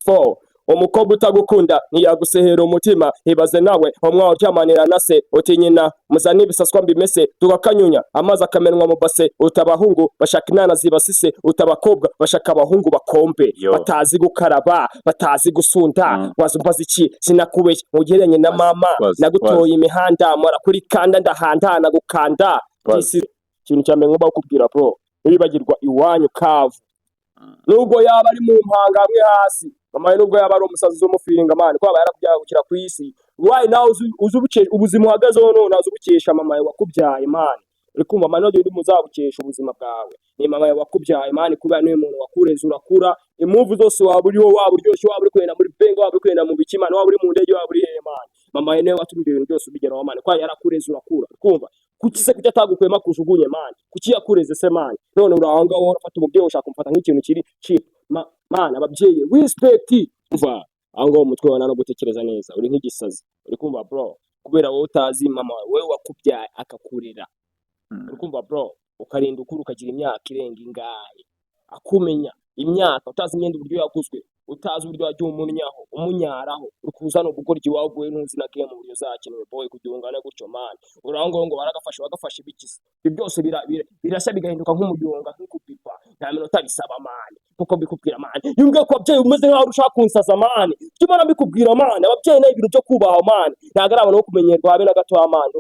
4 umukobwa utagukunda ntiyagusehera umutima ibaze nawe umwa uryamanira na se uti nyina muzana ibisaswa mbimese tugakanyunya amazi akamenwa mu base utabahungu bashaka inana zibasise utabakobwa bashaka abahungu bakombe batazi gukaraba batazi gusunda wazumbaza iki sinakubeshye ugereranye na mama nagutoye imihanda mora kuri kanda ndahandana gukanda ikintu cyambe ngomba kukubwira bro nibagirwa iwanyu kavu nubwo yaba ari mu mpanga hamwe hasi mama nubwo yaba ari umusazi z'umufiringa man kwaba yarakubyagukira ku isi why now uzubukesha ubuzima uhagazeho none azubukesha mama wakubyaye man uri kumva mama none ndi muzabukesha ubuzima bwawe ni mama wakubyaye man kuba niwe muntu wakureze urakura imove zose waba uriho waba uryoshye waba uri kwenda muri benga waba uri kwenda mu bikimana waba uri mu ndege waba uri he man mama niwe watumye ibintu byose ubigeraho man kwa yarakureze urakura kumva kuki se kujya tagukwema kujugunye man kuki yakureze se man none urahanga wowe ufata umubyeyi ushaka kumfata nk'ikintu kiri cheap man ababyeyi respect umva aho umutwe wana no gutekereza neza uri nk'igisazi uri kumva bro kubera wowe utazi mama wewe wakubyaye akakurera uri kumva bro ukarinda ukuru ukagira imyaka irenga ingahe akumenya imyaka utazi imyenda uburyo yakuzwe utazi uburyo wagiye umunyaho umunyaraho urukuzana ubugoryi waguye ntuzi na game uburyo zakenewe boy kugihungana gutyo man urango ngo bagafasha ibikisi byose birashya bigahinduka nk'umuyonga nk'ukupipa nta minota bisaba man kuko mbikubwira man yumbwe ko abyeyi umeze nkaho ushaka kunsaza man kimana mbikubwira man ababyeyi na ibintu byo kubaha man ntagarabana no kumenyerwa habe na gato man